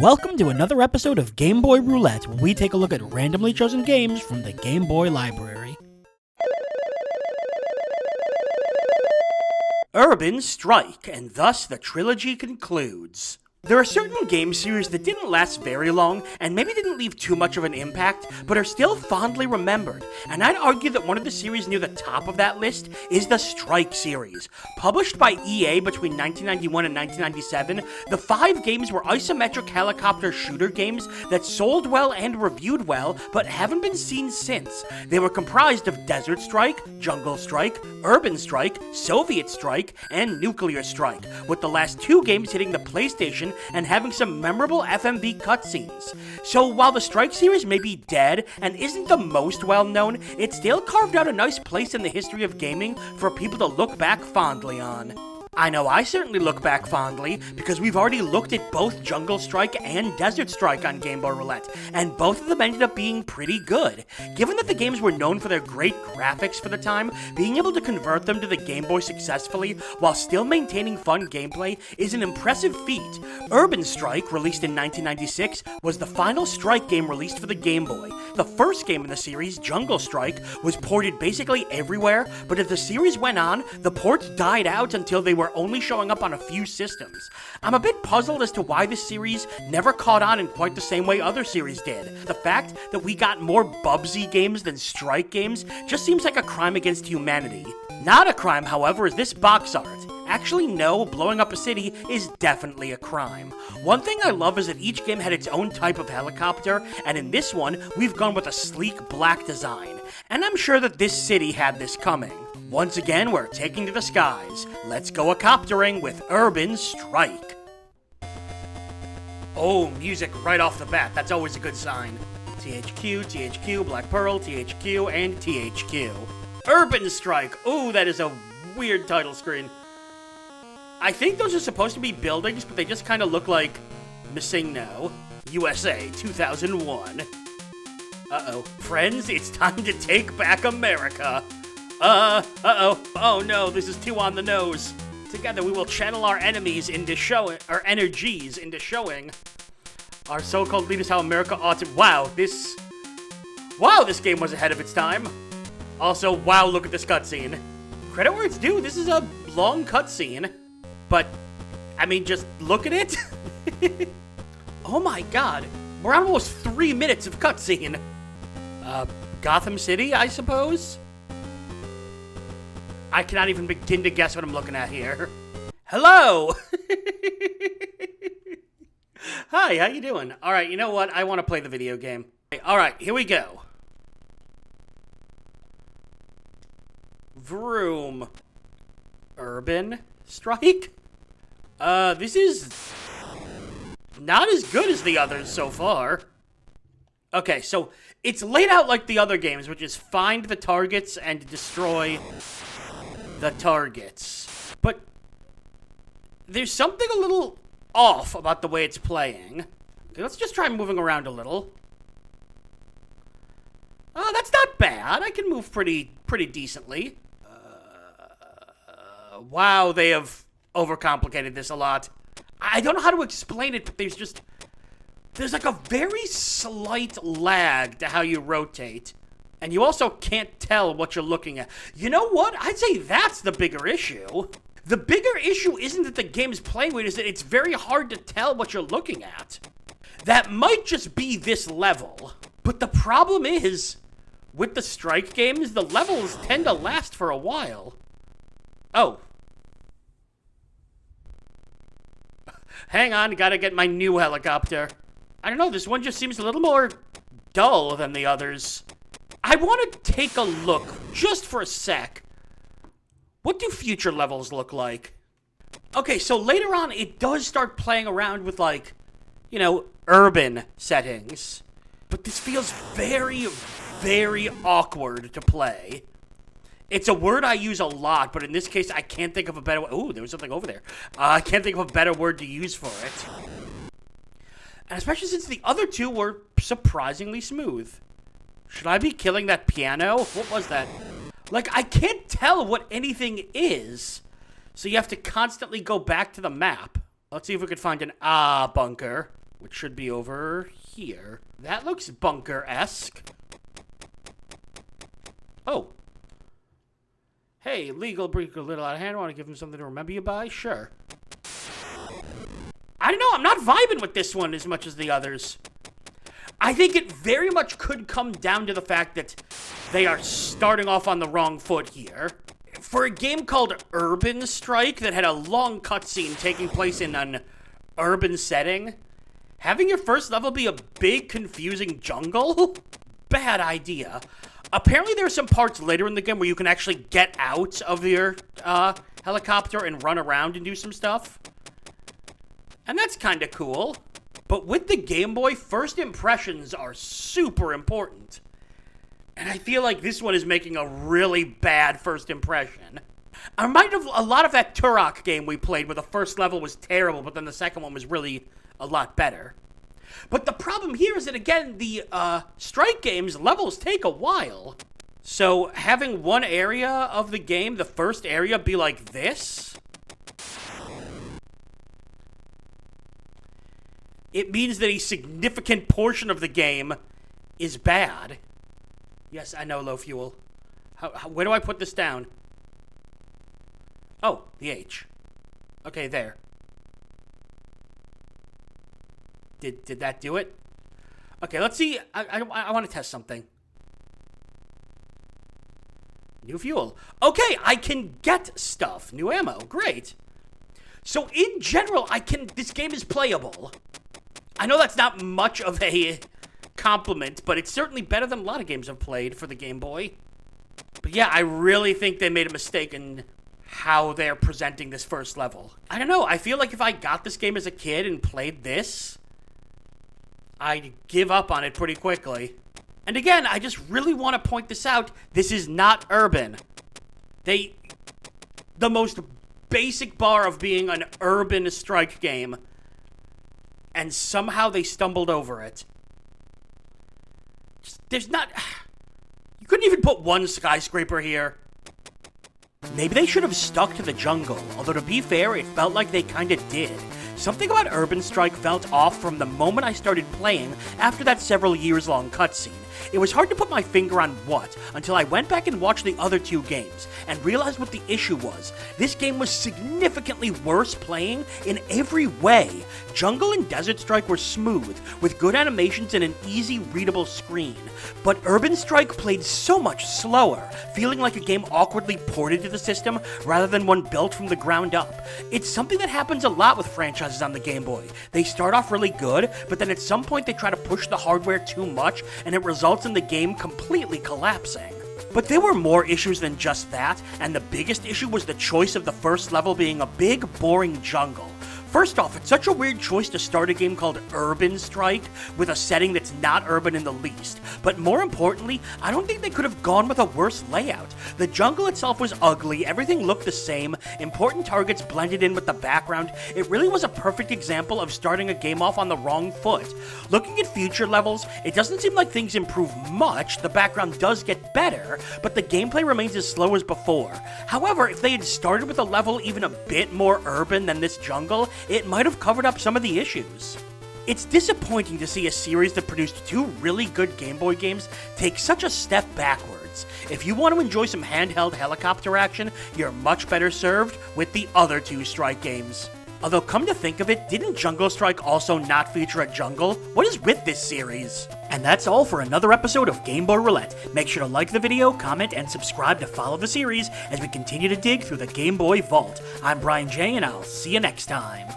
Welcome to another episode of Game Boy Roulette, where we take a look at randomly chosen games from the Game Boy library. Urban Strike, and thus the trilogy concludes. There are certain game series that didn't last very long, and maybe didn't leave too much of an impact, but are still fondly remembered, and I'd argue that one of the series near the top of that list is the Strike series. Published by EA between 1991 and 1997, the 5 games were isometric helicopter shooter games that sold well and reviewed well, but haven't been seen since. They were comprised of Desert Strike, Jungle Strike, Urban Strike, Soviet Strike, and Nuclear Strike, with the last 2 games hitting the PlayStation and having some memorable FMV cutscenes. So while the Strike series may be dead and isn't the most well known, it still carved out a nice place in the history of gaming for people to look back fondly on. I know I certainly look back fondly, because we've already looked at both Jungle Strike and Desert Strike on Game Boy Roulette, and both of them ended up being pretty good. Given that the games were known for their great graphics for the time, being able to convert them to the Game Boy successfully while still maintaining fun gameplay is an impressive feat. Urban Strike, released in 1996, was the final Strike game released for the Game Boy. The first game in the series, Jungle Strike, was ported basically everywhere, but as the series went on, the ports died out until they were only showing up on a few systems. I'm a bit puzzled as to why this series never caught on in quite the same way other series did. The fact that we got more Bubsy games than Strike games just seems like a crime against humanity. Not a crime, however, is this box art. Actually, no, blowing up a city is definitely a crime. One thing I love is that each game had its own type of helicopter, and in this one, we've gone with a sleek black design. And I'm sure that this city had this coming. Once again, we're taking to the skies. Let's go a-coptering with Urban Strike. Oh, music right off the bat. That's always a good sign. THQ, THQ, Black Pearl, THQ, and THQ. Urban Strike. Ooh, that is a weird title screen. I think those are supposed to be buildings, but they just kind of look like Missingno, USA, 2001. Uh-oh. Friends, it's time to take back America. Oh no, this is too on the nose. Together we will channel our enemies into our energies into showing our so-called leaders how America ought to. Wow, this game was ahead of its time. Also, wow, look at this cutscene. Credit where it's due, this is a long cutscene. But, I mean, just look at it. Oh my god, we're on almost 3 minutes of cutscene. Gotham City, I suppose? I cannot even begin to guess what I'm looking at here. Hello! Hi, how you doing? Alright, you know what? I want to play the video game. Alright, here we go. Vroom. Urban Strike? This is not as good as the others so far. Okay, so it's laid out like the other games, which is find the targets and destroy the targets. But there's something a little off about the way it's playing. Okay, let's just try moving around a little. Oh, that's not bad. I can move pretty decently. Wow, they have overcomplicated this a lot. I don't know how to explain it, but there's like a very slight lag to how you rotate. And you also can't tell what you're looking at. You know what? I'd say that's the bigger issue. The bigger issue isn't that the game's playing weird, is that it's very hard to tell what you're looking at. That might just be this level. But the problem is, with the Strike games, the levels tend to last for a while. Oh. Hang on, gotta get my new helicopter. I don't know, this one just seems a little more dull than the others. I want to take a look, just for a sec. What do future levels look like? Okay, so later on, it does start playing around with, like, you know, urban settings. But this feels very, very awkward to play. It's a word I use a lot, but in this case, I can't think of a better... Ooh, there was something over there. I can't think of a better word to use for it. And especially since the other two were surprisingly smooth. Should I be killing that piano? What was that? Like, I can't tell what anything is. So you have to constantly go back to the map. Let's see if we can find an bunker. which should be over here. That looks bunker-esque. Oh. Hey, legal break a little out of hand. Want to give him something to remember you by? Sure. I don't know. I'm not vibing with this one as much as the others. I think it very much could come down to the fact that they are starting off on the wrong foot here. For a game called Urban Strike that had a long cutscene taking place in an urban setting, having your first level be a big, confusing jungle? Bad idea. Apparently there are some parts later in the game where you can actually get out of your helicopter and run around and do some stuff. And that's kind of cool. But with the Game Boy, first impressions are super important. And I feel like this one is making a really bad first impression. I remind of a lot of that Turok game we played where the first level was terrible, but then the second one was really a lot better. But the problem here is that, again, the Strike games, levels take a while. So having one area of the game, the first area, be like this, it means that a significant portion of the game is bad. Yes, I know, low fuel. Where do I put this down? Oh, the H. Okay, there. Did that do it? Okay, let's see. I want to test something. New fuel. Okay, I can get stuff. New ammo. Great. So in general, this game is playable. I know that's not much of a compliment, but it's certainly better than a lot of games I've played for the Game Boy. But yeah, I really think they made a mistake in how they're presenting this first level. I don't know. I feel like if I got this game as a kid and played this, I'd give up on it pretty quickly. And again, I just really want to point this out. This is not urban. The most basic bar of being an urban Strike game, and somehow they stumbled over it. There's not... You couldn't even put one skyscraper here. Maybe they should have stuck to the jungle, although to be fair, it felt like they kinda did. Something about Urban Strike felt off from the moment I started playing after that several years long cutscene. It was hard to put my finger on what, until I went back and watched the other two games, and realized what the issue was. This game was significantly worse playing in every way. Jungle and Desert Strike were smooth, with good animations and an easy readable screen. But Urban Strike played so much slower, feeling like a game awkwardly ported to the system rather than one built from the ground up. It's something that happens a lot with franchises on the Game Boy. They start off really good, but then at some point they try to push the hardware too much, and it results in the game completely collapsing. But there were more issues than just that, and the biggest issue was the choice of the first level being a big, boring jungle. First off, it's such a weird choice to start a game called Urban Strike with a setting that's not urban in the least. But more importantly, I don't think they could have gone with a worse layout. The jungle itself was ugly, everything looked the same, important targets blended in with the background. It really was a perfect example of starting a game off on the wrong foot. Looking at future levels, it doesn't seem like things improve much, the background does get better, but the gameplay remains as slow as before. However, if they had started with a level even a bit more urban than this jungle, it might have covered up some of the issues. It's disappointing to see a series that produced two really good Game Boy games take such a step backwards. If you want to enjoy some handheld helicopter action, you're much better served with the other two Strike games. Although, come to think of it, didn't Jungle Strike also not feature a jungle? What is with this series? And that's all for another episode of Game Boy Roulette. Make sure to like the video, comment, and subscribe to follow the series as we continue to dig through the Game Boy vault. I'm Brian J, and I'll see you next time.